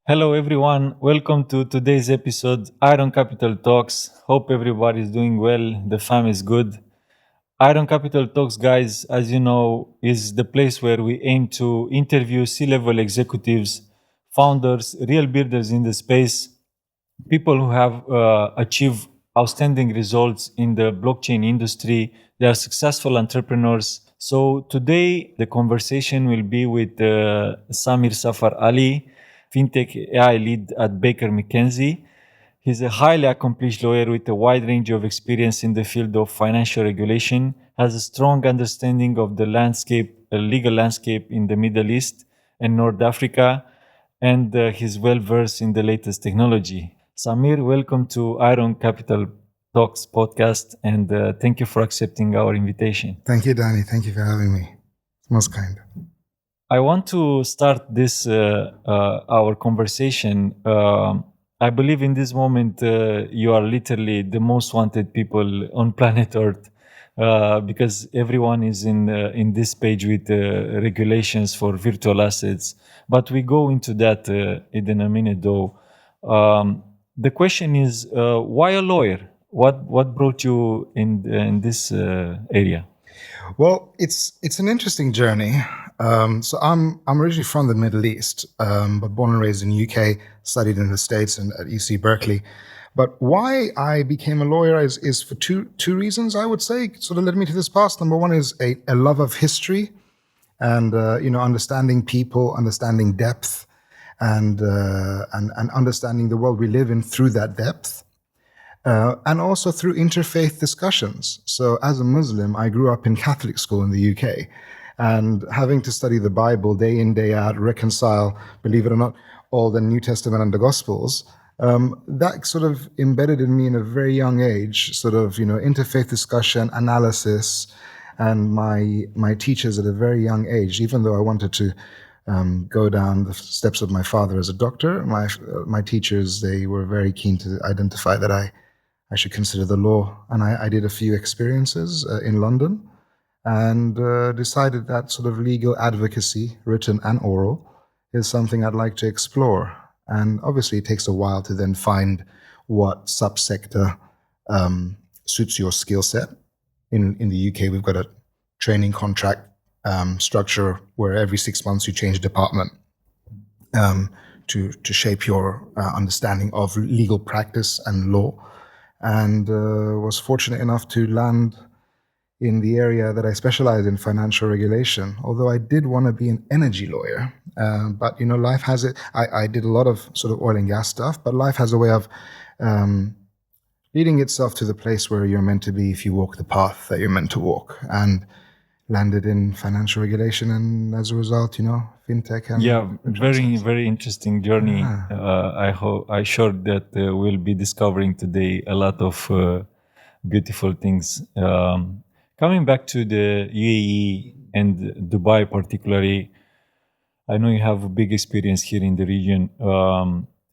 Hello, everyone. Welcome to today's episode, Iron Capital Talks. Hope everybody is doing well. The fam is good. Iron Capital Talks, guys, as you know, is the place where we aim to interview C level executives, founders, real builders in the space, people who have achieved outstanding results in the blockchain industry. They are successful entrepreneurs. So today the conversation will be with Samir Safar Ali, fintech AI lead at Baker McKenzie. He's a highly accomplished lawyer with a wide range of experience in the field of financial regulation, has a strong understanding of the legal landscape in the Middle East and North Africa, and he's well versed in the latest technology. Samir, welcome to Iron Capital Talks podcast, and thank you for accepting our invitation. Thank you, Dani. Thank you for having me. It's most kind. I want to start this our conversation. I believe in this moment you are literally the most wanted people on planet Earth because everyone is in this page with regulations for virtual assets. But we go into that in a minute, though. The question is, why a lawyer? What brought you in this area? Well, it's an interesting journey. So I'm originally from the Middle East, but born and raised in the UK, studied in the States and at UC Berkeley. But why I became a lawyer is for two reasons, I would say, sort of led me to this path. Number one is a love of history and understanding people, understanding depth, and understanding the world we live in through that depth. And also through interfaith discussions. So as a Muslim, I grew up in Catholic school in the UK, and having to study the Bible day in, day out, reconcile, believe it or not, all the New Testament and the Gospels, that sort of embedded in me in a very young age, sort of, interfaith discussion, analysis, and my teachers at a very young age, even though I wanted to go down the steps of my father as a doctor, my teachers, they were very keen to identify that I should consider the law. And I did a few experiences in London and decided that sort of legal advocacy, written and oral, is something I'd like to explore. And obviously it takes a while to then find what subsector suits your skill set. In the UK, we've got a training contract structure where every 6 months you change department to shape your understanding of legal practice and law. And was fortunate enough to land in the area that I specialize in, financial regulation, although I did want to be an energy lawyer. But, life has it. I did a lot of sort of oil and gas stuff, but life has a way of leading itself to the place where you're meant to be if you walk the path that you're meant to walk. And landed in financial regulation, and as a result, fintech. And very interesting journey. I sure that we'll be discovering today a lot of beautiful things. Coming back to the UAE and Dubai particularly, I know you have a big experience here in the region.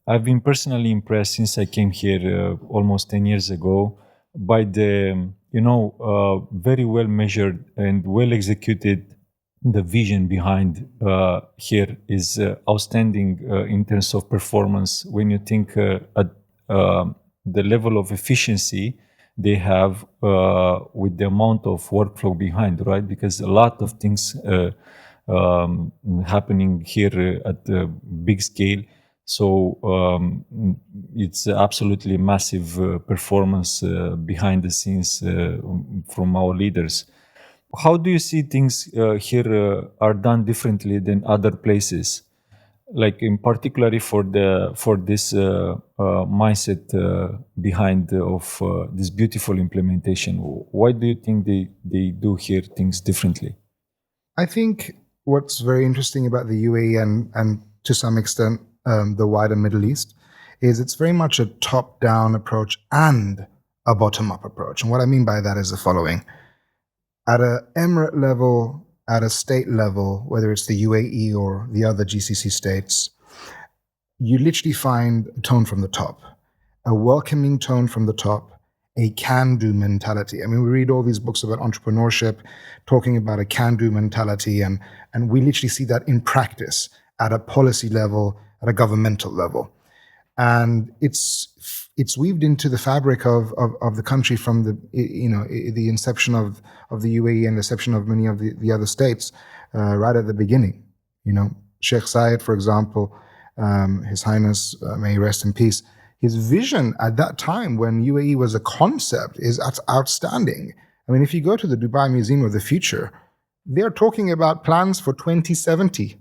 I've been personally impressed since I came here almost 10 years ago by the very well measured and well executed. The vision behind here is outstanding in terms of performance. When you think at the level of efficiency they have with the amount of workflow behind, right? Because a lot of things happening here at a big scale. So it's absolutely massive performance behind the scenes from our leaders. How do you see things here are done differently than other places? Like in particularly for this mindset behind of this beautiful implementation. Why do you think they do here things differently? I think what's very interesting about the UAE and to some extent the wider Middle East is it's very much a top-down approach and a bottom-up approach. And what I mean by that is the following. At an emirate level, at a state level, whether it's the UAE or the other GCC states, you literally find a tone from the top, a welcoming tone from the top, a can-do mentality. I mean, we read all these books about entrepreneurship, talking about a can-do mentality, and we literally see that in practice at a policy level, at a governmental level. And it's weaved into the fabric of the country from the inception of the UAE and the inception of many of the other states right at the beginning. Sheikh Zayed, for example, His Highness, may he rest in peace, his vision at that time when UAE was a concept is outstanding. I mean, if you go to the Dubai Museum of the Future, they're talking about plans for 2070.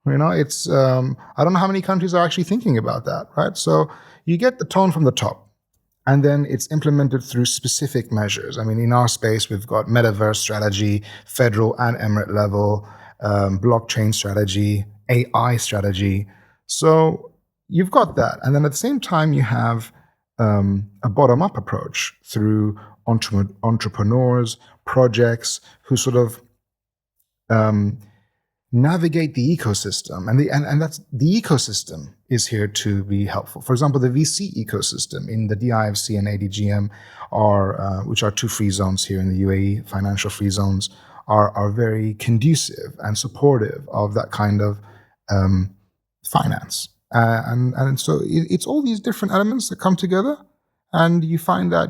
It's I don't know how many countries are actually thinking about that, right? So you get the tone from the top, and then it's implemented through specific measures. I mean, in our space, we've got metaverse strategy, federal and emirate level, blockchain strategy, AI strategy. So you've got that, and then at the same time, you have a bottom-up approach through entrepreneurs, projects who sort of navigate the ecosystem, and that's the ecosystem is here to be helpful. For example, the VC ecosystem in the DIFC and ADGM which are two free zones here in the UAE, financial free zones, are very conducive and supportive of that kind of finance. And so it's all these different elements that come together, and you find that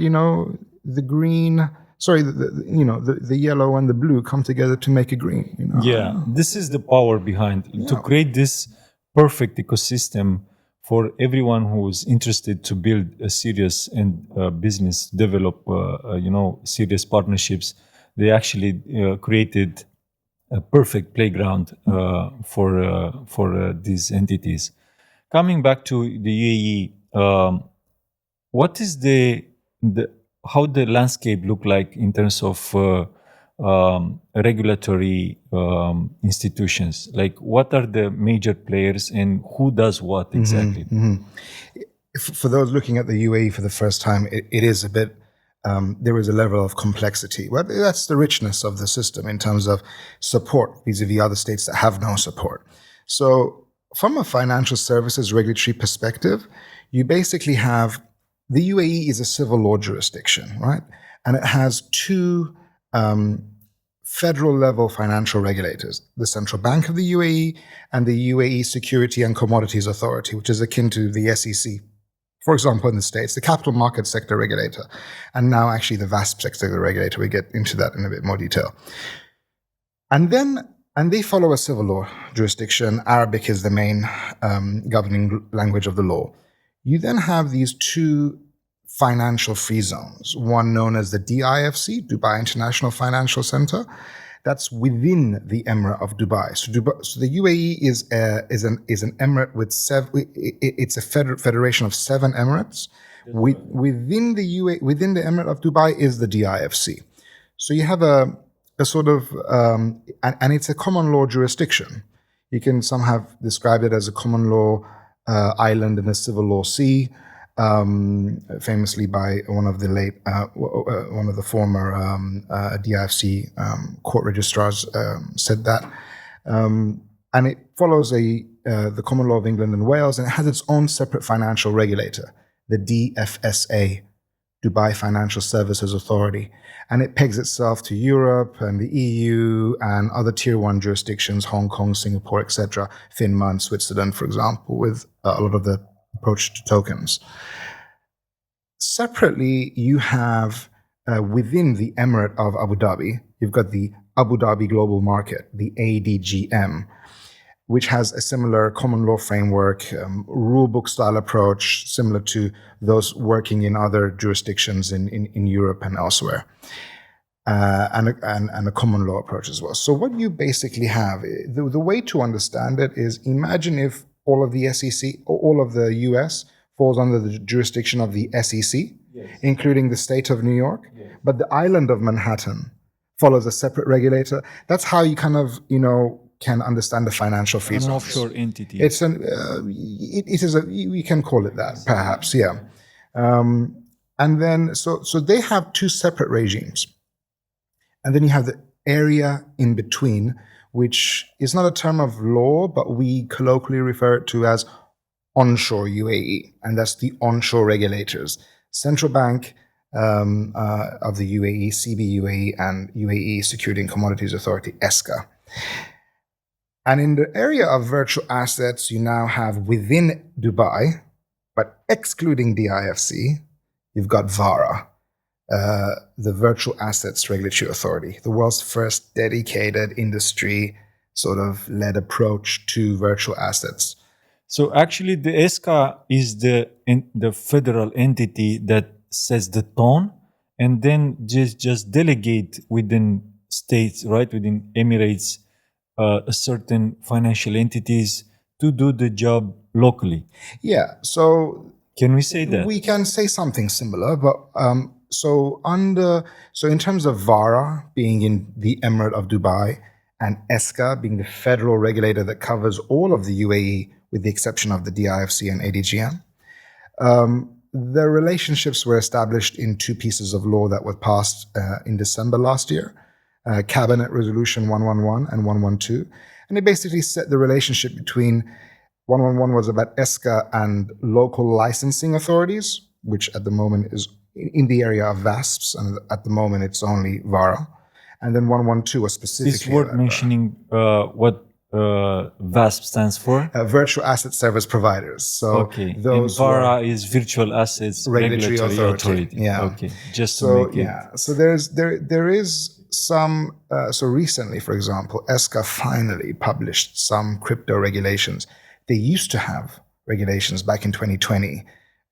the green. Sorry, the yellow and the blue come together to make a green. Yeah, this is the power behind to create this perfect ecosystem for everyone who's interested to build a serious and business, develop serious partnerships. They actually created a perfect playground for these entities. Coming back to the UAE, what is how the landscape look like in terms of regulatory institutions? Like, what are the major players and who does what exactly? For those looking at the UAE for the first time, it is a bit, there is a level of complexity. Well, that's the richness of the system in terms of support vis-a-vis other states that have no support. So from a financial services regulatory perspective, you basically have the UAE is a civil law jurisdiction, right? And it has two federal level financial regulators, the Central Bank of the UAE and the UAE Security and Commodities Authority, which is akin to the SEC, for example, in the States, the capital market sector regulator, and now actually the VASP sector regulator. We get into that in a bit more detail. And they follow a civil law jurisdiction. Arabic is the main governing language of the law. You then have these two financial free zones, one known as the DIFC, Dubai International Financial Center. That's within the Emirate of Dubai. So the UAE is an emirate with it's a federation of 7 emirates. Within the Emirate of Dubai is the DIFC. So you have a sort of, and it's a common law jurisdiction. You can somehow describe it as a common law island in a civil law sea, famously by one of the former DIFC court registrars said that, and it follows the common law of England and Wales, and it has its own separate financial regulator, the DFSA, Dubai Financial Services Authority, and it pegs itself to Europe and the EU and other tier 1 jurisdictions, Hong Kong, Singapore, etc., FINMA and Switzerland, for example, with a lot of the approach to tokens. Separately, you have within the Emirate of Abu Dhabi, you've got the Abu Dhabi Global Market, the ADGM, which has a similar common law framework, rulebook style approach, similar to those working in other jurisdictions in Europe and elsewhere, and a common law approach as well. So what you basically have, the way to understand it is, imagine if all of the SEC, or all of the US falls under the jurisdiction of the SEC, yes, including the state of New York, yes, but the island of Manhattan follows a separate regulator. That's how you kind of, can understand the financial free zones. An offshore entity. It's it is we can call it that, perhaps, yeah. And then, so they have two separate regimes. And then you have the area in between, which is not a term of law, but we colloquially refer it to as onshore UAE, and that's the onshore regulators, Central Bank of the UAE, CBUAE, and UAE Security and Commodities Authority, ESCA. And in the area of virtual assets, you now have within Dubai, but excluding the IFC, you've got VARA, the Virtual Assets Regulatory Authority, the world's first dedicated industry sort of led approach to virtual assets. So actually, the ESCA is the federal entity that sets the tone, and then just delegate within states, right, within Emirates, a certain financial entities to do the job locally. Yeah, so Can we say that? we can say something similar, but so in terms of VARA being in the Emirate of Dubai and ESCA being the federal regulator that covers all of the UAE with the exception of the DIFC and ADGM, the relationships were established in two pieces of law that were passed in December last year, Cabinet Resolution 111 and 112, and they basically set the relationship between 111 was about ESCA and local licensing authorities, which at the moment is in the area of VASPs, and at the moment it's only VARA. And then 112 was specifically... It's worth mentioning what VASP stands for. Virtual Asset Service Providers. So okay. those and VARA is Virtual Assets Regulatory Authority. Yeah. Okay. Just so, to make yeah. So there is some... so recently, for example, ESCA finally published some crypto regulations. They used to have regulations back in 2020,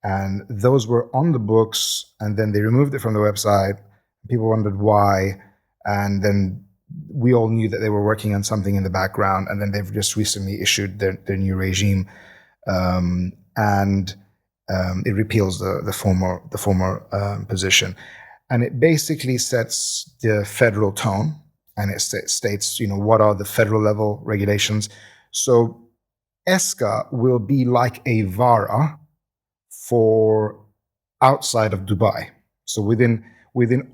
and those were on the books, and then they removed it from the website. People wondered why, and then we all knew that they were working on something in the background, and then they've just recently issued their new regime, and it repeals the former position, and it basically sets the federal tone, and it states, what are the federal level regulations. So ESCA will be like a VARA for outside of Dubai. So within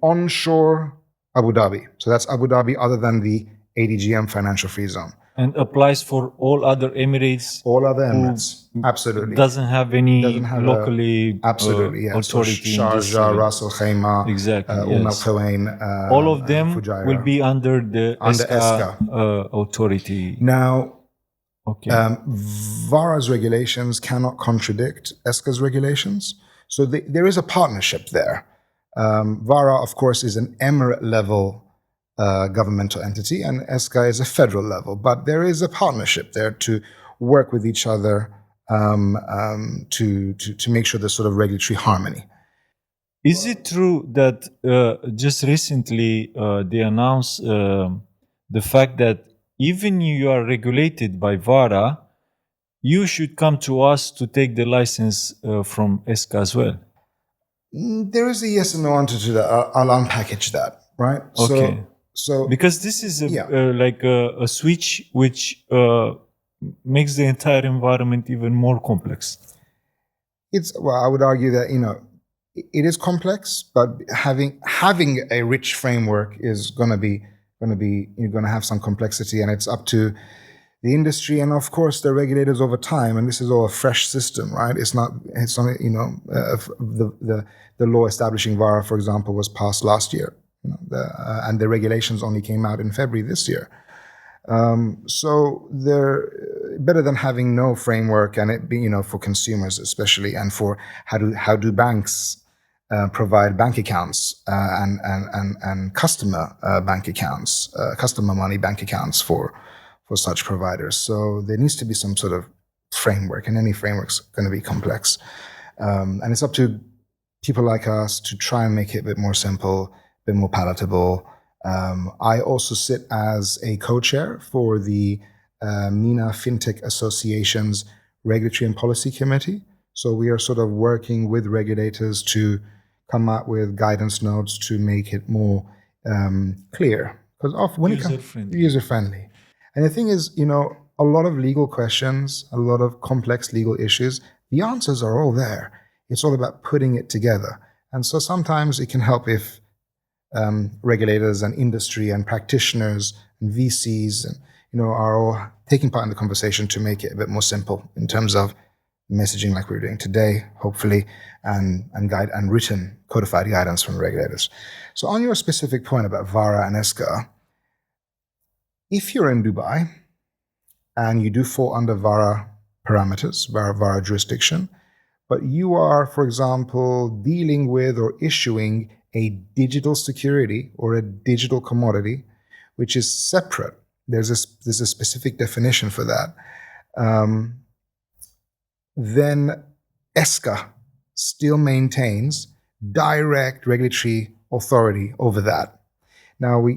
onshore Abu Dhabi. So that's Abu Dhabi other than the ADGM financial free zone. And applies for all other Emirates. All other Emirates. Absolutely. Doesn't have any locally absolutely, yeah. authority. So Sharjah, Ras Al Khaimah, exactly, Al Qawain. All of them Fujairah will be under the ESCA authority. Now, okay. VARA's regulations cannot contradict ESCA's regulations. So there is a partnership there. VARA, of course, is an emirate level governmental entity, and ESCA is a federal level. But there is a partnership there to work with each other to make sure there's sort of regulatory harmony. Is it true that just recently they announced the fact that even you are regulated by VARA, you should come to us to take the license from ESCA as well? There is a yes and no answer to that. I'll unpackage that, right? Okay. So because this is like a switch which makes the entire environment even more complex. I would argue that it is complex, but having a rich framework is going to be you're going to have some complexity, and it's up to the industry and of course the regulators over time. And this is all a fresh system, right? It's not the law establishing VARA, for example, was passed last year, and the regulations only came out in February this year. So they're better than having no framework, and it be for consumers especially, and for how do banks provide bank accounts and customer bank accounts, customer money bank accounts for such providers. So there needs to be some sort of framework, and any framework's going to be complex. And it's up to people like us to try and make it a bit more simple, a bit more palatable. I also sit as a co-chair for the MENA FinTech Association's Regulatory and Policy Committee. So we are sort of working with regulators to come up with guidance notes to make it more clear. Because when it comes user-friendly. And the thing is, a lot of legal questions, a lot of complex legal issues, the answers are all there. It's all about putting it together. And so sometimes it can help if regulators and industry and practitioners and VCs are all taking part in the conversation to make it a bit more simple in terms of messaging like we're doing today, hopefully, and guide and written codified guidance from regulators. So on your specific point about VARA and ESCA, if you're in Dubai and you do fall under VARA parameters, VARA jurisdiction, but you are, for example, dealing with or issuing a digital security or a digital commodity, which is separate. There's a specific definition for that. Then ESCA still maintains direct regulatory authority over that. Now,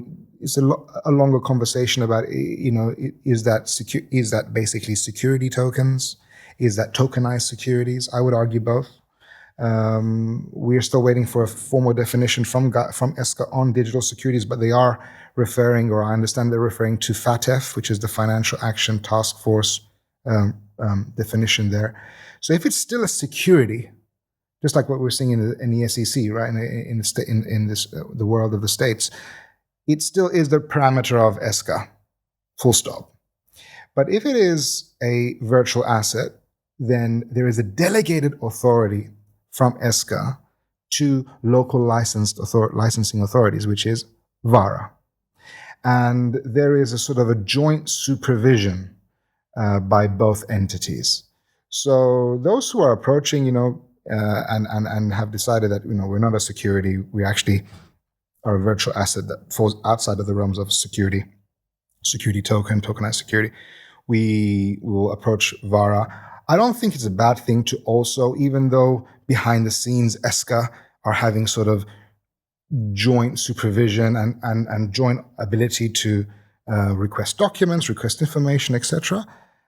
it's a longer conversation about, is that basically security tokens? Is that tokenized securities? I would argue both. We are still waiting for a formal definition from ESCA on digital securities, but they are referring, or I understand they're referring to FATF, which is the Financial Action Task Force definition there. So if it's still a security, just like what we're seeing in the SEC, right, in the world of the states, it still is the parameter of ESCA, full stop. But if it is a virtual asset, then there is a delegated authority from ESCA to local licensing authorities, which is VARA. And there is a sort of a joint supervision by both entities. So those who are approaching, and have decided that, we're not a security, we actually are a virtual asset that falls outside of the realms of security token, tokenized security, we will approach VARA. I don't think it's a bad thing to also, even though behind the scenes ESCA are having sort of joint supervision and joint ability to request documents, request information, etc.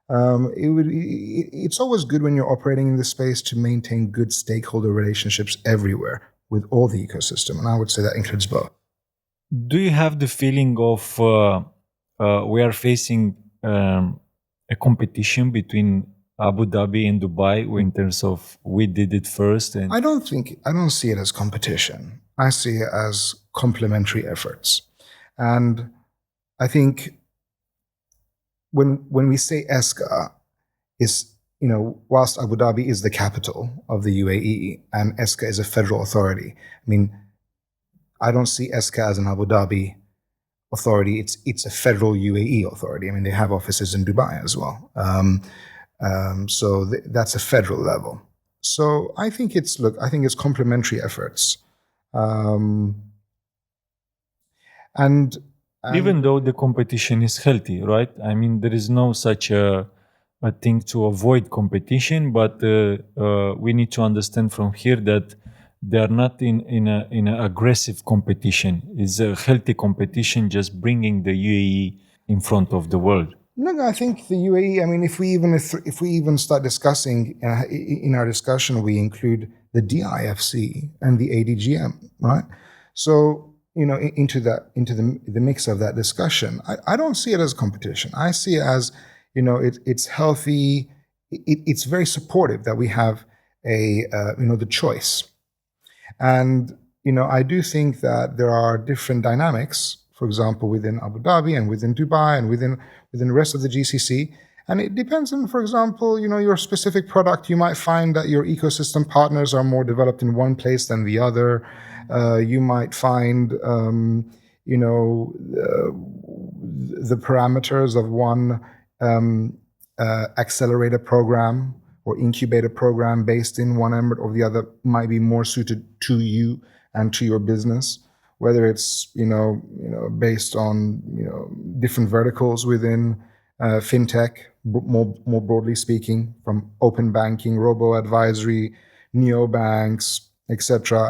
It's always good when you're operating in this space to maintain good stakeholder relationships everywhere with all the ecosystem, and I would say that includes both. Do you have the feeling of we are facing a competition between Abu Dhabi and Dubai in terms of we did it first? And I don't see it as competition. I see it as complementary efforts. And I think when we say ESCA, whilst Abu Dhabi is the capital of the UAE and ESCA is a federal authority, I don't see ESCA as an Abu Dhabi authority. It's a federal UAE authority. They have offices in Dubai as well. So that's a federal level. So I think it's complementary efforts. And even though the competition is healthy, right? There is no such a thing to avoid competition, but we need to understand from here that they are not in an aggressive competition. It's a healthy competition, just bringing the UAE in front of the world. No, I think the UAE. If we even start discussing in our discussion, we include the DIFC and the ADGM, right? So into the mix of that discussion, I don't see it as competition. I see it as it's healthy. It's very supportive that we have the choice. And, I do think that there are different dynamics, for example, within Abu Dhabi and within Dubai and within the rest of the GCC. And it depends on, for example, your specific product. You might find that your ecosystem partners are more developed in one place than the other. You might find, the parameters of one accelerator program or incubator program based in one emirate or the other might be more suited to you and to your business, whether it's based on different verticals within fintech, more broadly speaking, from open banking, robo advisory, neobanks, etc.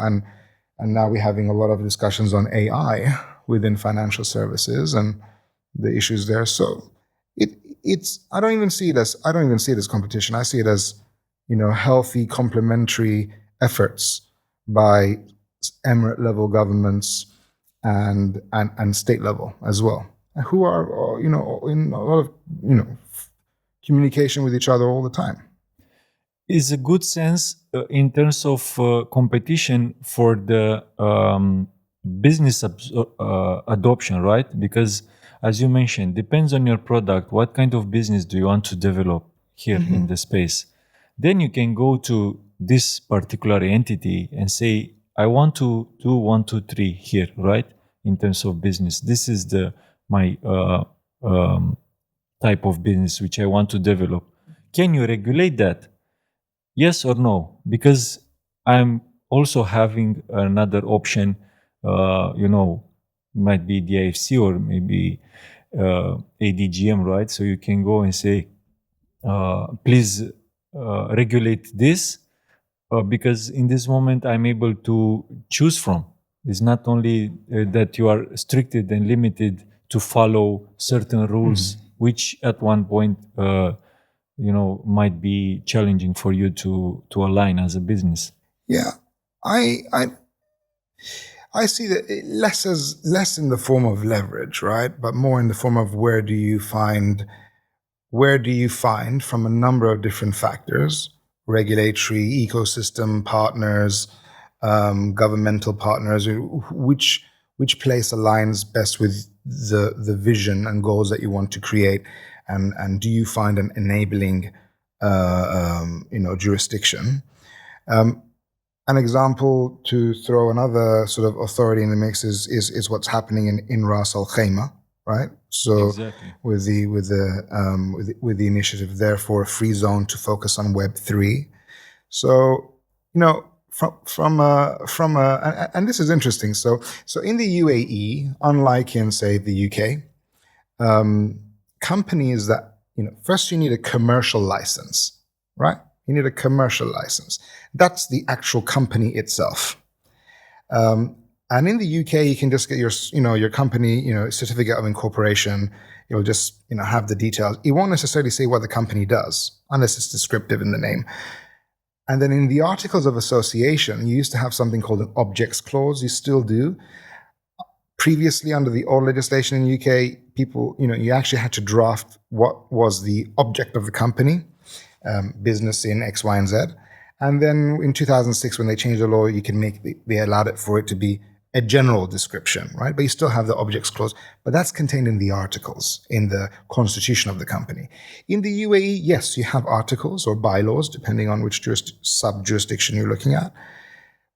And now we're having a lot of discussions on AI within financial services and the issues there. So I don't even see it as competition. I see it as healthy complementary efforts by emirate level governments and state level as well, who are in a lot of communication with each other all the time. Is a good sense in terms of competition for the business adoption, right? Because as you mentioned, depends on your product. What kind of business do you want to develop here in the space? Then you can go to this particular entity and say, I want to do 1, 2, 3 here, right? In terms of business, this is my type of business which I want to develop. Can you regulate that? Yes or no? Because I'm also having another option, might be the IFC or maybe ADGM, right? So you can go and say, please regulate this, because in this moment I'm able to choose from. It's not only that you are restricted and limited to follow certain rules, which at one point, might be challenging for you to align as a business. Yeah, I I I see that less in the form of leverage, right? But more in the form of where do you find from a number of different factors, regulatory, ecosystem partners, governmental partners, which place aligns best with the vision and goals that you want to create, and do you find an enabling jurisdiction? An example to throw another sort of authority in the mix is what's happening in Ras Al Khaimah, right? So Exactly. with the initiative there for a free zone to focus on Web3. So and this is interesting. So in the UAE, unlike in say the UK, companies that first you need a commercial license, right? You need a commercial license. That's the actual company itself. And in the UK, you can just get your company certificate of incorporation. You'll just have the details. It won't necessarily say what the company does unless it's descriptive in the name. And then in the articles of association, you used to have something called an objects clause. You still do. Previously, under the old legislation in the UK, people, you actually had to draft what was the object of the company, business in X, Y, and Z. And then in 2006, when they changed the law, they allowed it for it to be a general description, right? But you still have the objects clause, but that's contained in the articles, in the constitution of the company. In the UAE, yes, you have articles or bylaws, depending on which sub-jurisdiction you're looking at.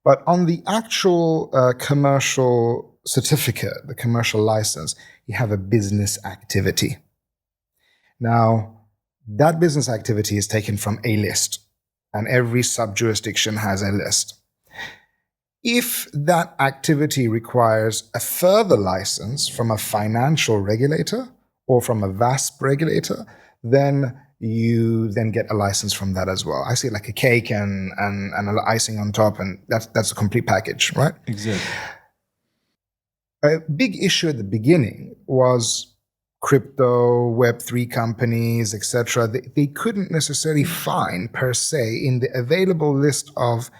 But on the actual commercial certificate, the commercial license, you have a business activity. Now, that business activity is taken from a list, and every sub-jurisdiction has a list. If that activity requires a further license from a financial regulator or from a VASP regulator, then you then get a license from that as well. I see it like a cake and an icing on top, and that's a complete package, right? Exactly. A big issue at the beginning was crypto, Web3 companies, etc. They couldn't necessarily find per se in the available list of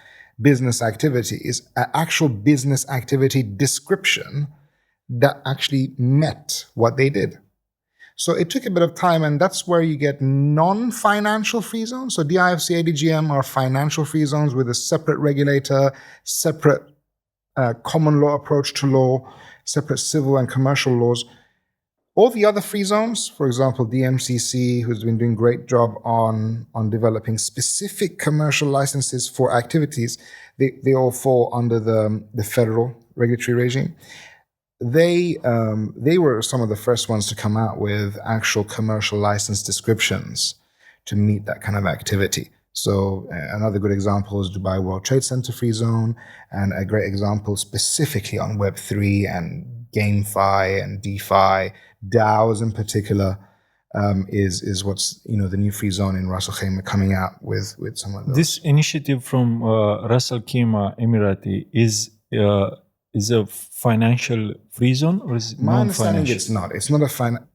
business activities an actual business activity description that actually met what they did. So it took a bit of time, and that's where you get non-financial free zones. So DIFC, ADGM are financial free zones with a separate regulator, separate common law approach to law, separate civil and commercial laws. All the other free zones, for example, DMCC, who's been doing a great job on developing specific commercial licenses for activities, they all fall under the federal regulatory regime. They were some of the first ones to come out with actual commercial license descriptions to meet that kind of activity. So another good example is Dubai World Trade Center Free Zone, and a great example specifically on Web3 and GameFi and DeFi, DAOs in particular, is what's the new free zone in Ras Al Khaimah coming out with some of those. This initiative from Ras Al Khaimah Emirati is a financial free zone, or is it My understanding, non-financial? it's not.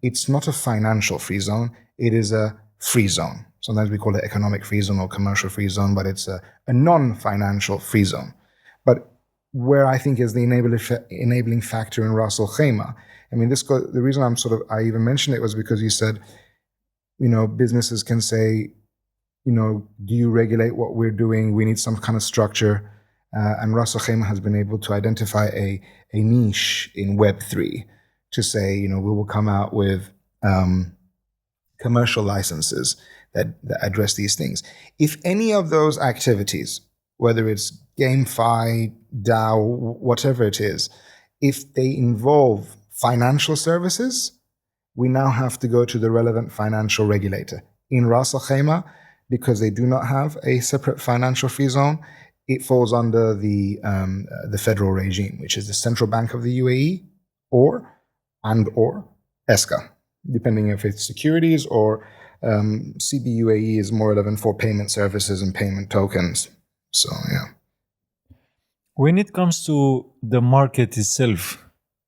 It's not a financial free zone. It is a free zone. Sometimes we call it economic free zone or commercial free zone, but it's a non-financial free zone. But where I think is the enabling factor in Ras Al Khaimah, I mean, the reason I even mentioned it was because you said, businesses can say, do you regulate what we're doing? We need some kind of structure. And Ras Al Khaimah has been able to identify a niche in Web3 to say, we will come out with commercial licenses that address these things. If any of those activities, whether it's GameFi, DAO, whatever it is, if they involve financial services, we now have to go to the relevant financial regulator. In Ras Al Khaimah, because they do not have a separate financial free zone, it falls under the federal regime, which is the Central Bank of the UAE or ESCA, depending if it's securities or CBUAE is more relevant for payment services and payment tokens. So yeah. When it comes to the market itself,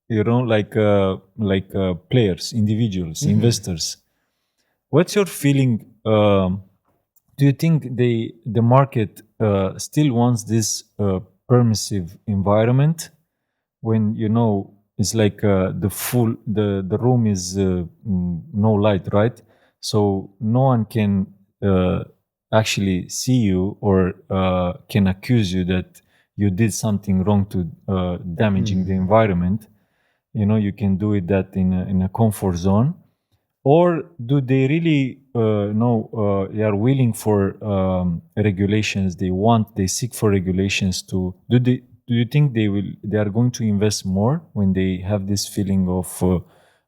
like players, individuals, investors, what's your feeling? Do you think the market still wants this permissive environment when it's like the room is no light, right? So no one can actually see you or can accuse you that you did something wrong to damaging the environment. You can do it that in a comfort zone. Or do they really know they are willing for regulations? They seek for regulations to do you think they are going to invest more when they have this feeling of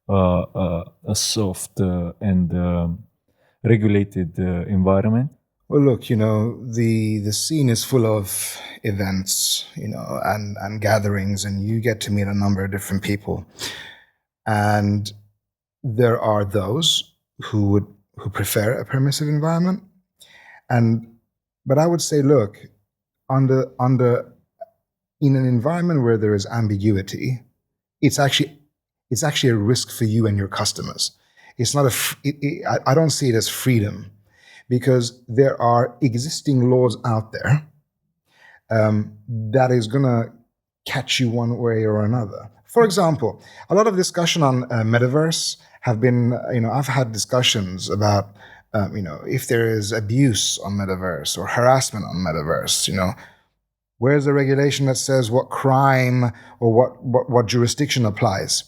a soft and regulated environment? Well, look, the scene is full of events, and gatherings, and you get to meet a number of different people. And there are those who prefer a permissive environment. But I would say, look, in an environment where there is ambiguity, it's actually a risk for you and your customers. It's not I don't see it as freedom, because there are existing laws out there that is going to catch you one way or another. For example, a lot of discussion on metaverse have been, I've had discussions about, if there is abuse on metaverse or harassment on metaverse, where's the regulation that says what crime or what jurisdiction applies?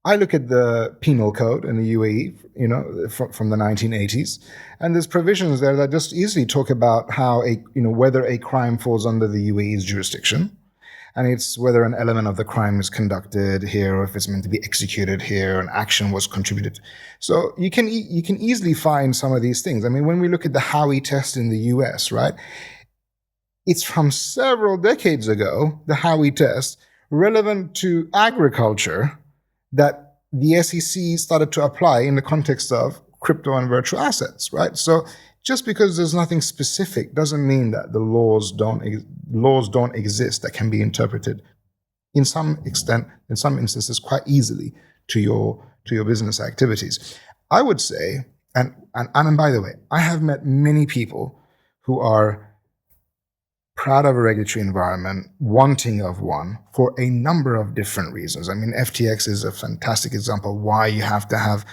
I look at the penal code in the UAE, from the 1980s, and there's provisions there that just easily talk about how whether a crime falls under the UAE's jurisdiction, and it's whether an element of the crime is conducted here or if it's meant to be executed here and action was contributed. So you can easily find some of these things. I mean, when we look at the Howey test in the US, right? It's from several decades ago, the Howey test, relevant to agriculture, that the SEC started to apply in the context of crypto and virtual assets, right? So just because there's nothing specific doesn't mean that the laws don't exist that can be interpreted in some extent, in some instances, quite easily to your business activities. I would say, and by the way, I have met many people who are proud of a regulatory environment, wanting of one for a number of different reasons. I mean, FTX is a fantastic example of why you have to have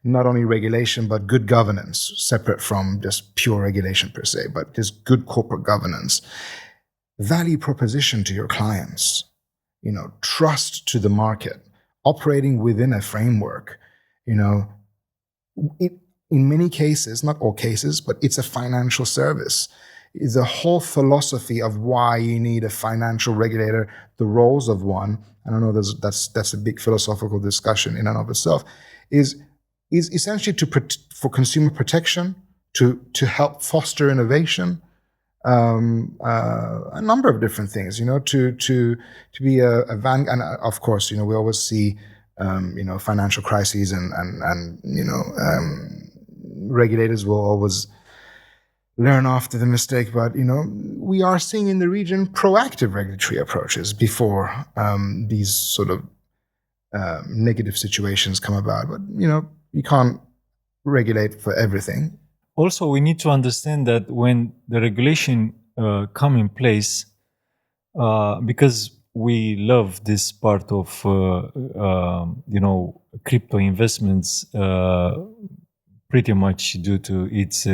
not only regulation, but good governance, separate from just pure regulation per se, but just good corporate governance. Value proposition to your clients, trust to the market, operating within a framework, in many cases, not all cases, but it's a financial service. The whole philosophy of why you need a financial regulator, the roles of one, I don't know, that's a big philosophical discussion in and of itself, is essentially for consumer protection, to help foster innovation, a number of different things, to be a van, and of course, we always see, financial crises and regulators will always learn after the mistake, but we are seeing in the region proactive regulatory approaches before these sort of negative situations come about. But you can't regulate for everything. Also, we need to understand that when the regulation come in place, because we love this part of crypto investments, pretty much due to its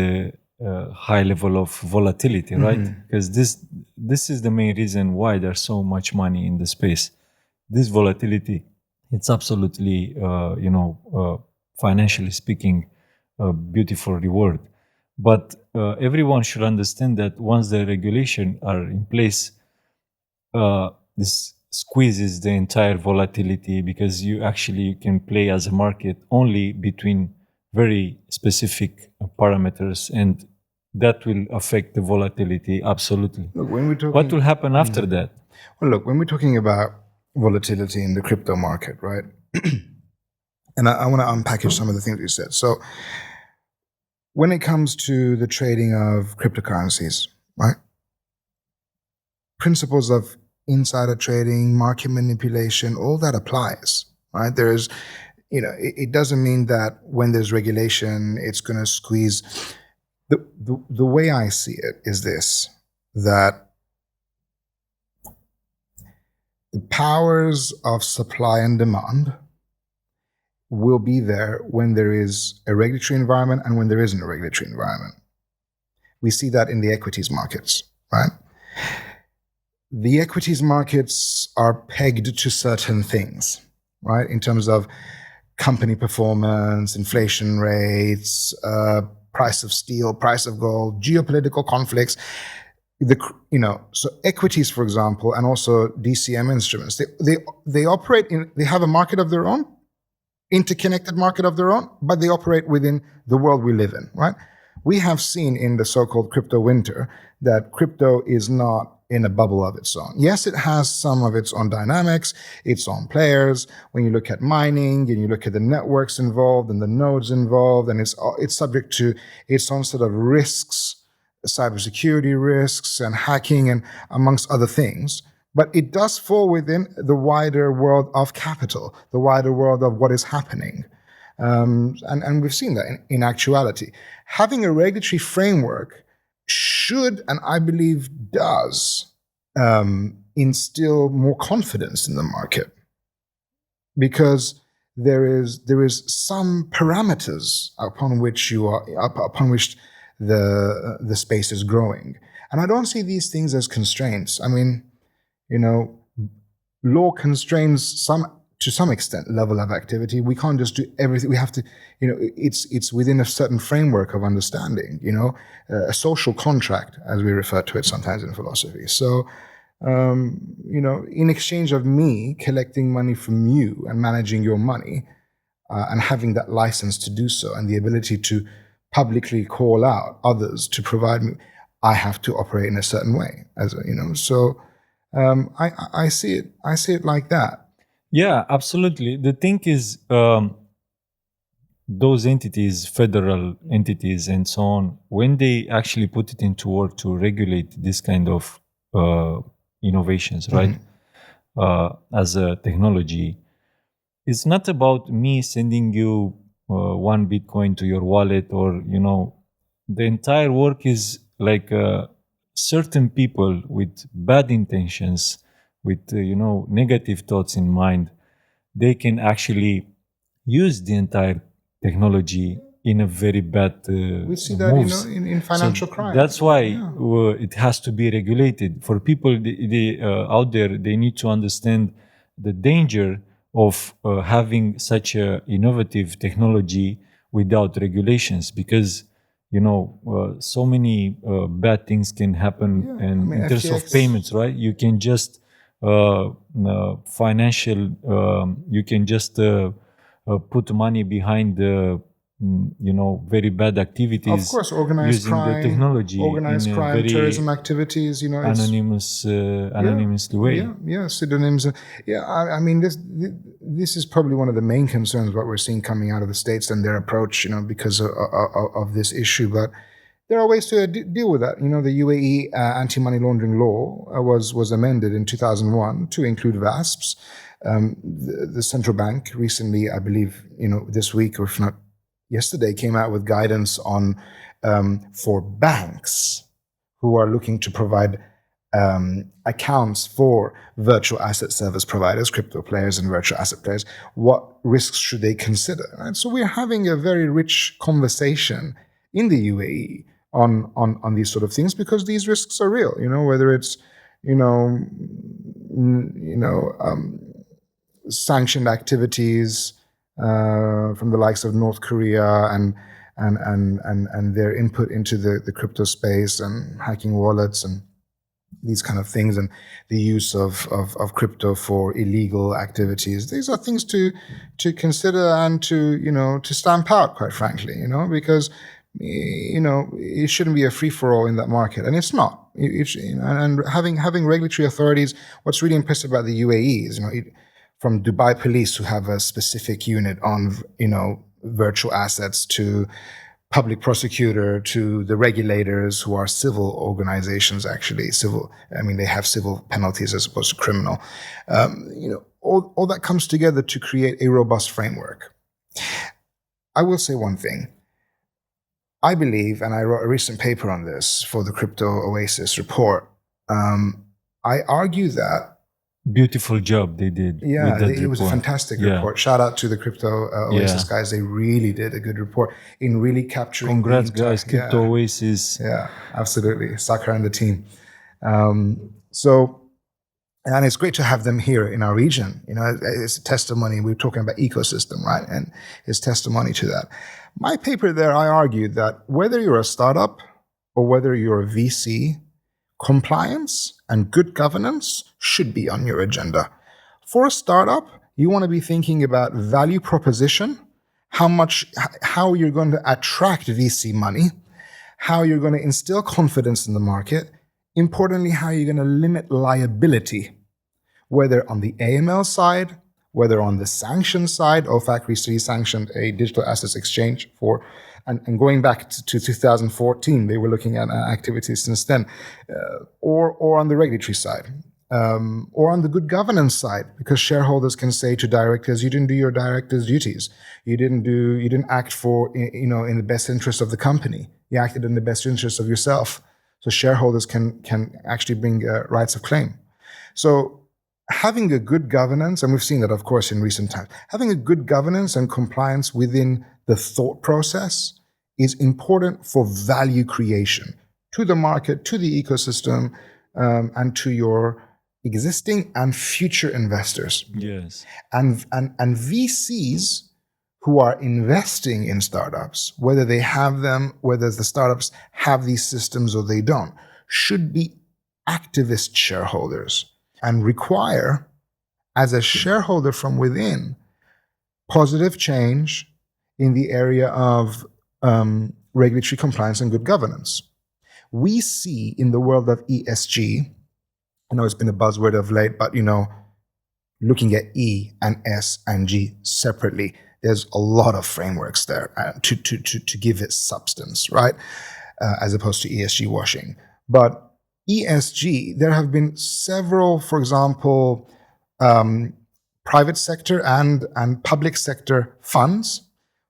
high level of volatility, right? Because this is the main reason why there's so much money in the space. This volatility, it's absolutely, financially speaking, a beautiful reward. But everyone should understand that once the regulation are in place, this squeezes the entire volatility, because you can play as a market only between very specific parameters, and that will affect the volatility absolutely. Look, when we're talking, What will happen after that? well, look, when we're talking about volatility in the crypto market, right? And I want to unpackage some of the things you said. So, when it comes to the trading of cryptocurrencies, right? Principles of insider trading, market manipulation, all that applies, right? There's, it doesn't mean that when there's regulation, it's going to squeeze. The way I see it is this, that the powers of supply and demand will be there when there is a regulatory environment and when there isn't a regulatory environment. We see that in the equities markets, right? The equities markets are pegged to certain things, right? In terms of company performance, inflation rates, price of steel, price of gold, geopolitical conflicts. So equities, for example, and also DCM instruments, they operate they have a market of their own, interconnected market of their own, but they operate within the world we live in, right? We have seen in the so-called crypto winter that crypto is not in a bubble of its own. Yes, it has some of its own dynamics, its own players. When you look at mining and you look at the networks involved and the nodes involved, and it's subject to its own set of risks, cybersecurity risks and hacking and amongst other things. But it does fall within the wider world of capital, the wider world of what is happening. And we've seen that in actuality. Having a regulatory framework should, and I believe does, instill more confidence in the market, because there is some parameters upon which the space is growing. And I don't see these things as constraints. I mean, law constrains to some extent level of activity. We can't just do everything. We have to, it's within a certain framework of understanding, a social contract, as we refer to it sometimes in philosophy. So, in exchange of me collecting money from you and managing your money, and having that license to do so and the ability to publicly call out others to provide me, I have to operate in a certain way, so I see it like that. Yeah, absolutely. The thing is, those entities, federal entities and so on, when they actually put it into work to regulate this kind of innovations, right, as a technology, it's not about me sending you 1 Bitcoin to your wallet, or the entire work is like certain people with bad intentions, with negative thoughts in mind, they can actually use the entire technology in a very bad We see that moves. in financial crime. That's why it has to be regulated. For people out there, they need to understand the danger of having such a innovative technology without regulations, because so many bad things can happen. And in terms of FTX. payments, right, you can just you can just put money behind the very bad activities. Of course, organized using crime, the technology in a very terrorism activities. anonymously way. Yeah, pseudonyms. Yeah, I mean, this is probably one of the main concerns what we're seeing coming out of the States and their approach, because of this issue. But there are ways to deal with that. The UAE anti-money laundering law was amended in 2001 to include VASPs. The central bank recently, I believe, this week, or if not yesterday, came out with guidance on for banks who are looking to provide accounts for virtual asset service providers, crypto players and virtual asset players. What risks should they consider? Right? So we're having a very rich conversation in the UAE on these sort of things, because these risks are real. Whether it's sanctioned activities from the likes of North Korea and their input into the crypto space and hacking wallets, and these kind of things, and the use of crypto for illegal activities. These are things to consider and to stamp out, quite frankly, because it shouldn't be a free for all in that market, and it's not. And having regulatory authorities. What's really impressive about the UAE is from Dubai Police, who have a specific unit on virtual assets, to public prosecutor, to the regulators, who are civil organizations, actually civil. I mean, they have civil penalties as opposed to criminal. All that comes together to create a robust framework. I will say one thing. I believe, and I wrote a recent paper on this for the Crypto Oasis report. I argue that Beautiful job they did. yeah, with that it was a report. fantastic Yeah. report. Shout out to the Crypto Oasis Yeah. guys. They really did a good report in really capturing. Congrats, the entire- guys. Crypto Oasis. Yeah, absolutely. Sakar and the team. And it's great to have them here in our region. It's a testimony. We're talking about ecosystem, right? And it's testimony to that. My paper there, I argued that whether you're a startup or whether you're a VC, compliance and good governance should be on your agenda. For a startup, you want to be thinking about value proposition, how you're going to attract VC money, how you're going to instill confidence in the market, importantly, how you're going to limit liability, whether on the AML side, whether on the sanction side. OFAC recently sanctioned a digital assets exchange and going back to 2014, they were looking at activities since then, or on the regulatory side, or on the good governance side, because shareholders can say to directors, you didn't do your director's duties. You didn't act in the best interest of the company. You acted in the best interest of yourself. So shareholders can actually bring rights of claim. So having a good governance, and we've seen that, of course, in recent times, having a good governance and compliance within the thought process is important for value creation to the market, to the ecosystem, and to your existing and future investors. Yes. And VCs who are investing in startups, whether they have them, whether the startups have these systems or they don't, should be activist shareholders and require, as a shareholder from within, positive change in the area of regulatory compliance and good governance. We see in the world of ESG, I know it's been a buzzword of late, but looking at E and S and G separately, there's a lot of frameworks there to give it substance, right? As opposed to ESG washing. But ESG, there have been several, for example, private sector and public sector funds,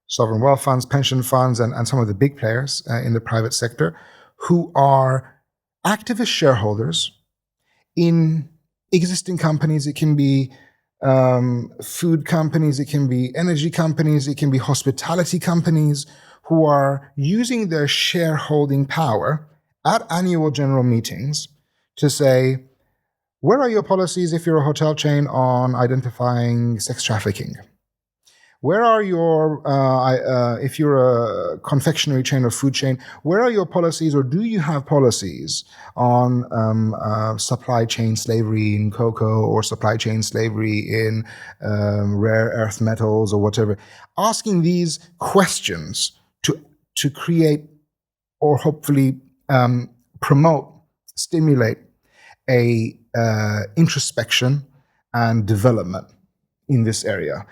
sovereign wealth funds, pension funds, and some of the big players in the private sector, who are activist shareholders in existing companies. It can be food companies, it can be energy companies, it can be hospitality companies, who are using their shareholding power at annual general meetings to say, where are your policies if you're a hotel chain on identifying sex trafficking? Where are your, if you're a confectionery chain or food chain, where are your policies, or do you have policies on supply chain slavery in cocoa, or supply chain slavery in rare earth metals, or whatever? Asking these questions to create, or hopefully promote, stimulate a introspection and development in this area.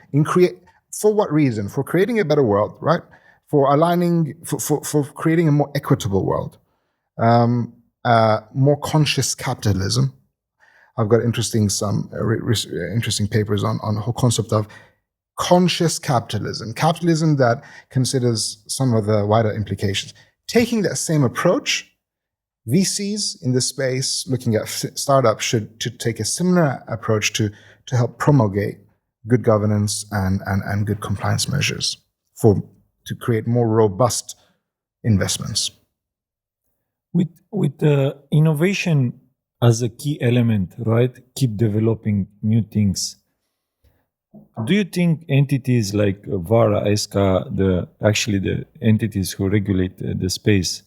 For what reason? For creating a better world, right? For aligning, for creating a more equitable world, more conscious capitalism. I've got interesting papers on the whole concept of conscious capitalism that considers some of the wider implications. Taking that same approach, VCs in this space, looking at startups, should take a similar approach to help promulgate good governance and good compliance measures to create more robust investments. With innovation as a key element, right? Keep developing new things. Do you think entities like VARA, ESCA, the entities who regulate the space,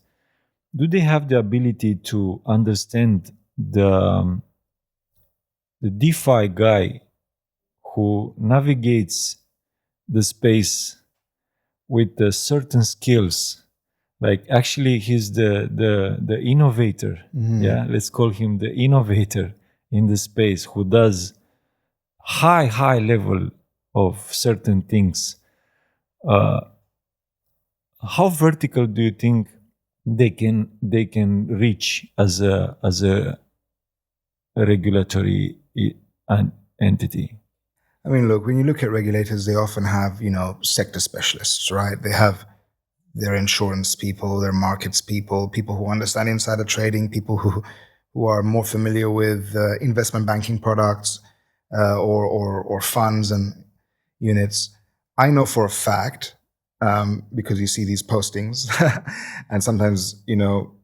do they have the ability to understand the DeFi guy who navigates the space with certain skills, like actually he's the innovator. Yeah, let's call him the innovator in the space who does high level of certain things. How vertical do you think they can reach as a regulatory entity? I mean, look, when you look at regulators, they often have, sector specialists, right? They have their insurance people, their markets people, people who understand insider trading, people who are more familiar with investment banking products or funds and units. I know for a fact, because you see these postings, and sometimes you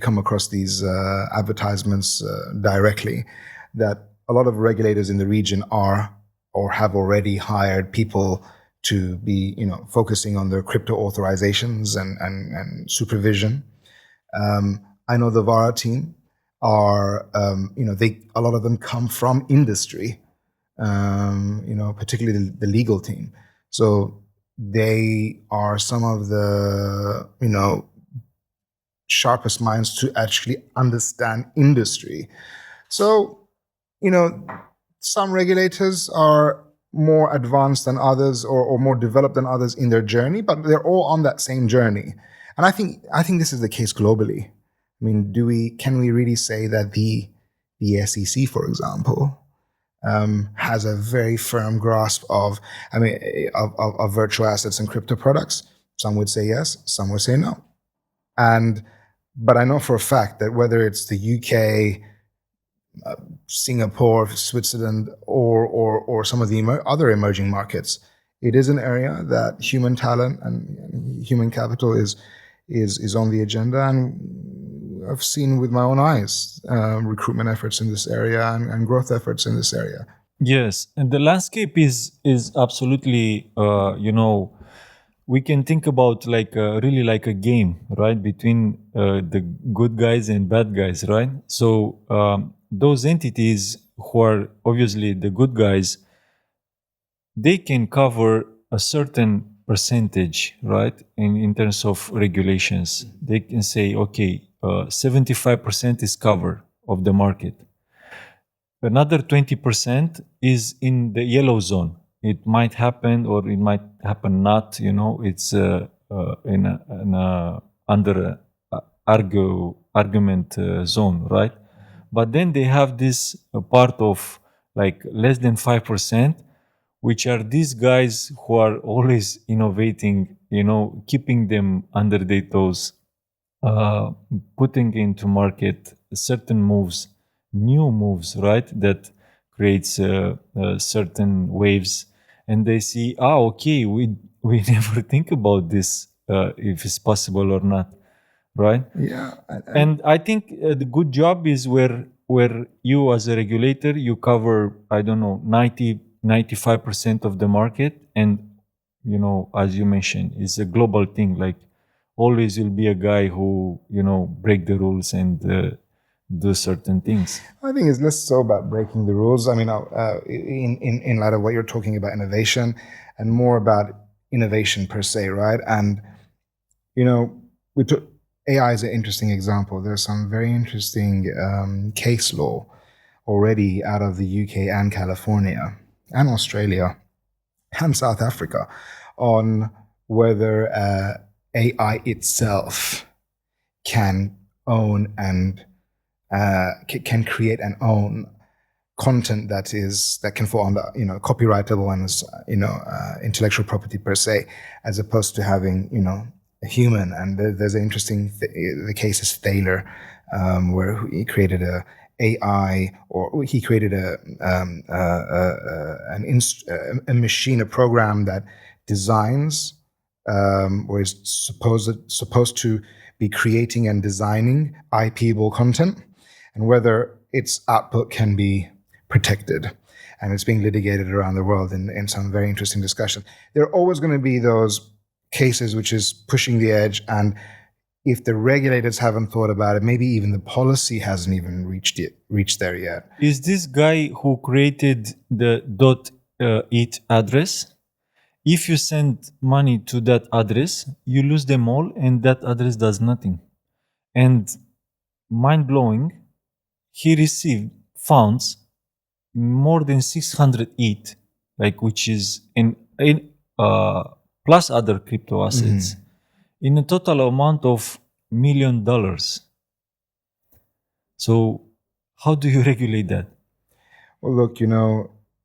come across these advertisements directly, that a lot of regulators in the region are or have already hired people to be, focusing on their crypto authorizations and supervision. I know the VARA team are, a lot of them come from industry, particularly the legal team. So they are some of the, sharpest minds to actually understand industry. So, some regulators are more advanced than others or more developed than others in their journey, but they're all on that same journey. And I think this is the case globally. I mean, can we really say that the SEC, for example, has a very firm grasp of virtual assets and crypto products? Some would say yes, some would say no. But I know for a fact that whether it's the UK, Singapore, Switzerland, or some of the other emerging markets, it is an area that human talent and human capital is on the agenda. And I've seen with my own eyes recruitment efforts in this area and growth efforts in this area. Yes, and the landscape is absolutely we can think about really like a game, right, between the good guys and bad guys, right? So those entities who are obviously the good guys, they can cover a certain percentage, right, in terms of regulations. They can say, okay, 75% is cover of the market. Another 20% is in the yellow zone. It might happen or it might happen not. It's under argument zone, right? But then they have this part of like less than 5%, which are these guys who are always innovating, keeping them under their toes, putting into market certain moves, new moves, right? That creates certain waves, and they see, okay, we never think about this if it's possible or not, right? Yeah, and I think the good job is where you as a regulator, you cover, I don't know, 95% of the market, and as you mentioned, it's a global thing. Like always will be a guy who break the rules and do certain things. I think it's less so about breaking the rules. I mean, in light of what you're talking about, innovation, and more about innovation per se, right? And we took AI is an interesting example. There's some very interesting case law already out of the UK and California and Australia and South Africa on whether AI itself can own and can create and own content that can fall under copyrightable and intellectual property per se, as opposed to having a human. And there's an interesting the case is Thaler, where he created a AI, or he created a machine, a program that designs or is supposed to be creating and designing IPable content, and whether its output can be protected. And it's being litigated around the world in some very interesting discussion. There are always going to be those cases which is pushing the edge, and if the regulators haven't thought about it, maybe even the policy hasn't even reached there yet. Is this guy who created the .it address? If you send money to that address, you lose them all, and that address does nothing. And mind blowing, he received funds more than 600 ETH, like which is in plus other crypto assets, in a total amount of $1 million. So, how do you regulate that? Well, look,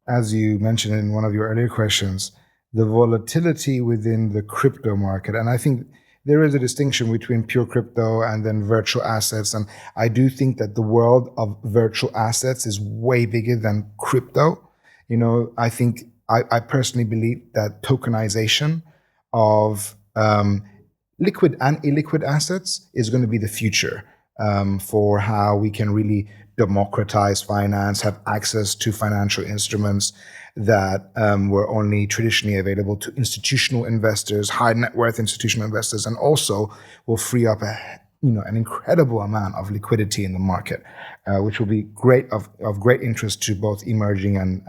as you mentioned in one of your earlier questions, the volatility within the crypto market, and I think there is a distinction between pure crypto and then virtual assets. And I do think that the world of virtual assets is way bigger than crypto. I think I personally believe that tokenization of liquid and illiquid assets is going to be the future for how we can really democratize finance, have access to financial instruments that were only traditionally available to institutional investors, high net worth institutional investors, and also will free up an incredible amount of liquidity in the market, which will be of great interest to both emerging and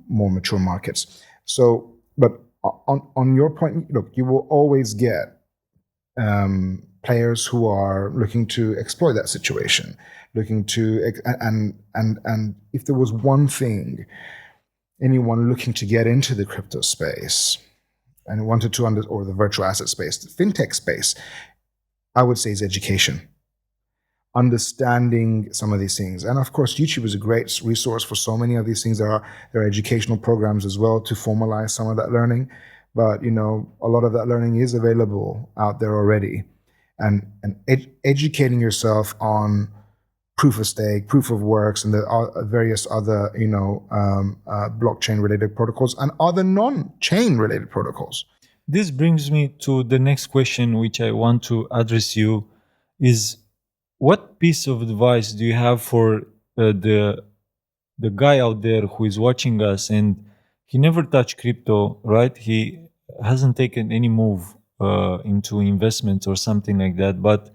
more mature markets. So, but on your point, look, you will always get players who are looking to exploit that situation, looking to and if there was one thing anyone looking to get into the crypto space and wanted to or the virtual asset space, the fintech space, I would say is education. Understanding some of these things. And of course, YouTube is a great resource for so many of these things. There are educational programs as well to formalize some of that learning. But, a lot of that learning is available out there already. And educating yourself on proof of stake, proof of works, and the various other, blockchain related protocols and other non-chain related protocols. This brings me to the next question, which I want to address you is, what piece of advice do you have for the guy out there who is watching us and he never touched crypto, right? He hasn't taken any move into investments or something like that, but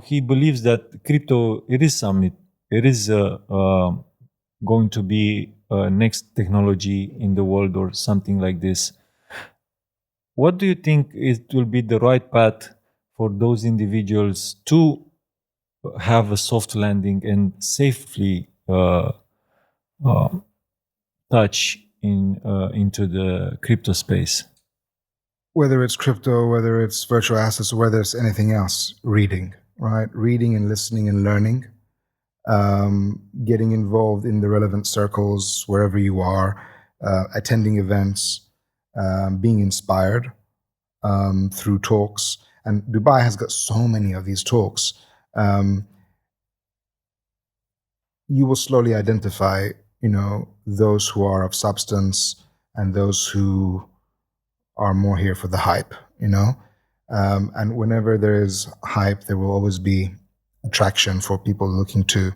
he believes that crypto it is going to be next technology in the world or something like this. What do you think it will be the right path for those individuals to have a soft landing and safely touch into the crypto space? Whether it's crypto, whether it's virtual assets, or whether it's anything else, reading, right? Reading and listening and learning, getting involved in the relevant circles wherever you are, attending events, being inspired through talks. And Dubai has got so many of these talks. You will slowly identify, those who are of substance and those who are more here for the hype, and whenever there is hype, there will always be attraction for people looking to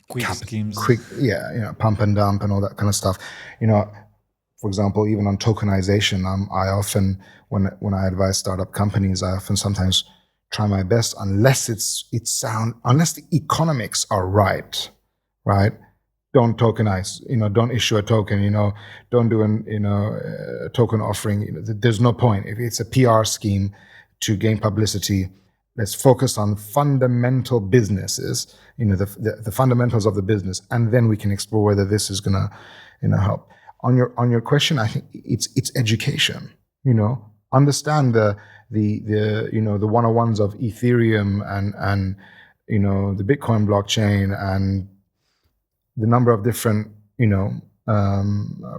Quick schemes. Pump and dump and all that kind of stuff. For example, even on tokenization, I often, when I advise startup companies, I often sometimes try my best, unless unless the economics are right, don't tokenize, don't issue a token, don't do a token offering. There's no point. If it's a PR scheme to gain publicity, let's focus on fundamental businesses, the fundamentals of the business, and then we can explore whether this is gonna, help. On your question, I think it's education. Understand the 101s of Ethereum and the Bitcoin blockchain and the number of different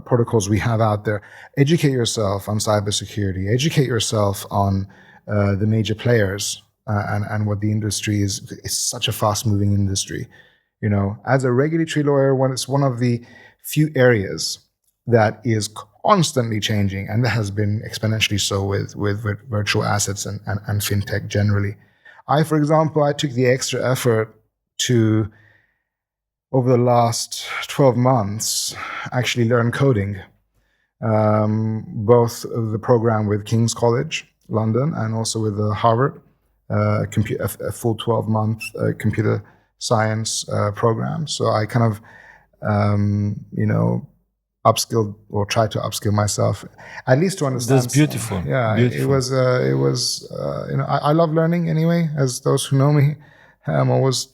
protocols we have out there. Educate yourself on cybersecurity. Educate yourself on the major players and what the industry is. It's such a fast-moving industry. As a regulatory lawyer, it's one of the few areas that is constantly changing, and that has been exponentially so with virtual assets and fintech generally. For example, I took the extra effort to, over the last 12 months, actually learn coding. both the program with King's College London and also with Harvard, a full 12-month computer science program. So I kind of, upskilled or tried to upskill myself, at least to understand. That's beautiful. Yeah, Beautiful. it was. I love learning anyway. As those who know me, I'm always,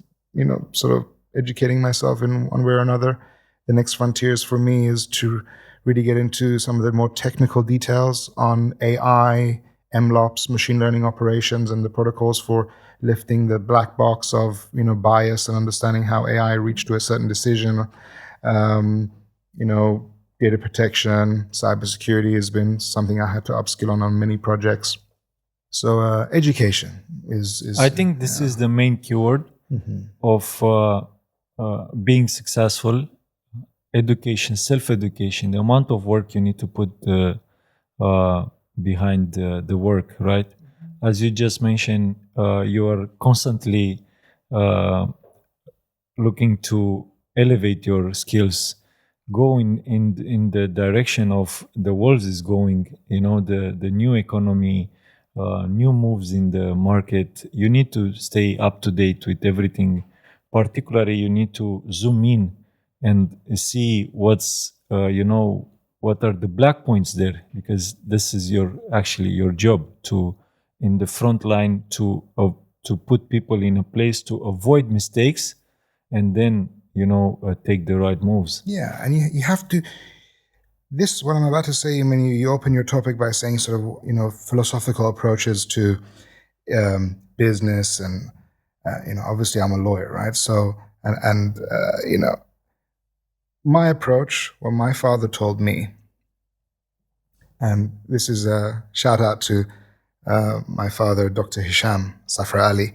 sort of educating myself in one way or another. The next frontiers for me is to really get into some of the more technical details on AI, MLOps, machine learning operations, and the protocols for lifting the black box of bias and understanding how AI reached to a certain decision. Data protection, cybersecurity has been something I had to upskill on many projects. So education is. I think this is the main keyword of being successful. Education, self-education, the amount of work you need to put behind the work, right? As you just mentioned, you are constantly looking to elevate your skills, go in the direction of the world is going, the new economy, new moves in the market. You need to stay up to date with everything. Particularly, you need to zoom in and see what's what are the black points there, because this is your job to in the front line to put people in a place to avoid mistakes, and then take the right moves. Yeah, and you have to. This, what I'm about to say, when you open your topic by saying sort of philosophical approaches to business, and obviously I'm a lawyer, right? So and my approach, what my father told me, and this is a shout out to my father, Dr. Hisham Safra Ali.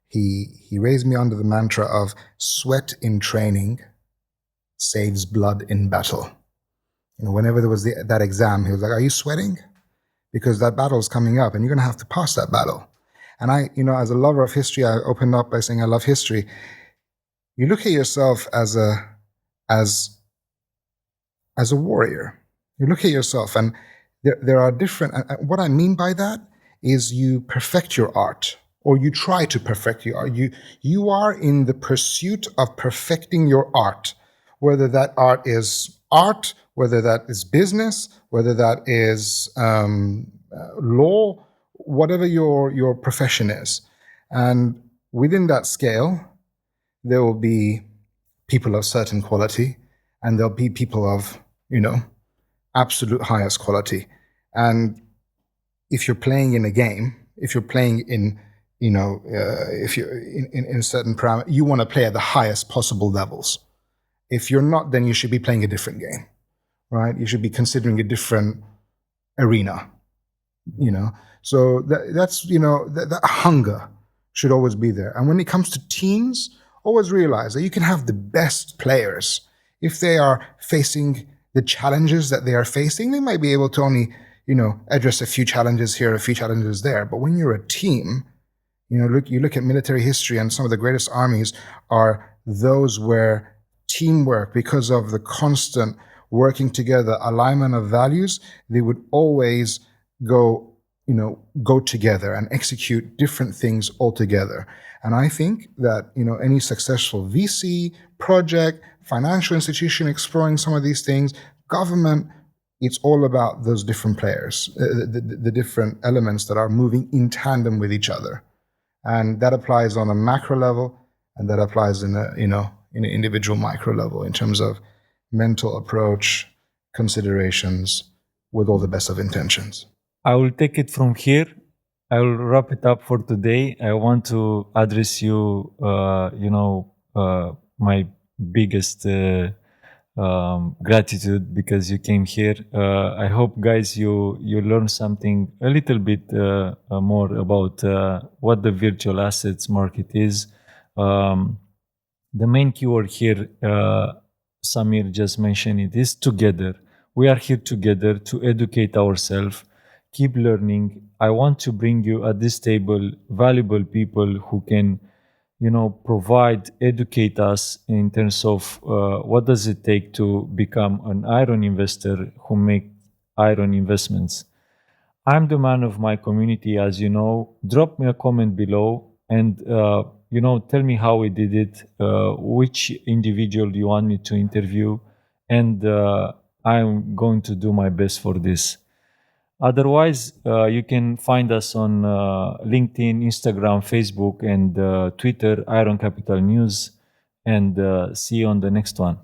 He raised me under the mantra of sweat in training saves blood in battle. Whenever there was that exam, he was like, "Are you sweating? Because that battle is coming up, and you're going to have to pass that battle." And I, as a lover of history, I opened up by saying I love history. You look at yourself as a warrior. You look at yourself, and there are different. What I mean by that is you perfect your art, or you try to perfect your art. You are in the pursuit of perfecting your art, whether that art is art, whether that is business, whether that is law, whatever your profession is. And within that scale, there will be people of certain quality, and there'll be people of, absolute highest quality. And if you're playing in a game, if you're playing in, if you're in a certain parameter, you want to play at the highest possible levels. If you're not, then you should be playing a different game, right? You should be considering a different arena, So that's, that hunger should always be there. And when it comes to teams, always realize that you can have the best players. If they are facing the challenges that they are facing, they might be able to only, address a few challenges here, a few challenges there. But when you're a team, you look at military history, and some of the greatest armies are those where teamwork, because of the constant working together, alignment of values, they would always go together and execute different things altogether. And I think that, any successful VC project, financial institution exploring some of these things, government, it's all about those different players, the different elements that are moving in tandem with each other. And that applies on a macro level, and that applies in an individual micro level in terms of mental approach, considerations, with all the best of intentions. I will take it from here. I will wrap it up for today. I want to address you, my biggest gratitude because you came here. I hope, guys, you learned something a little bit more about what the virtual assets market is. The main keyword here, Samir just mentioned it, is together. We are here together to educate ourselves, keep learning. I want to bring you at this table valuable people who can, provide, educate us in terms of what does it take to become an iron investor who make iron investments. I'm the man of my community, as you know. Drop me a comment below and tell me how we did it, which individual you want me to interview, and I'm going to do my best for this. Otherwise, you can find us on LinkedIn, Instagram, Facebook, and Twitter, Iron Capital News, and see you on the next one.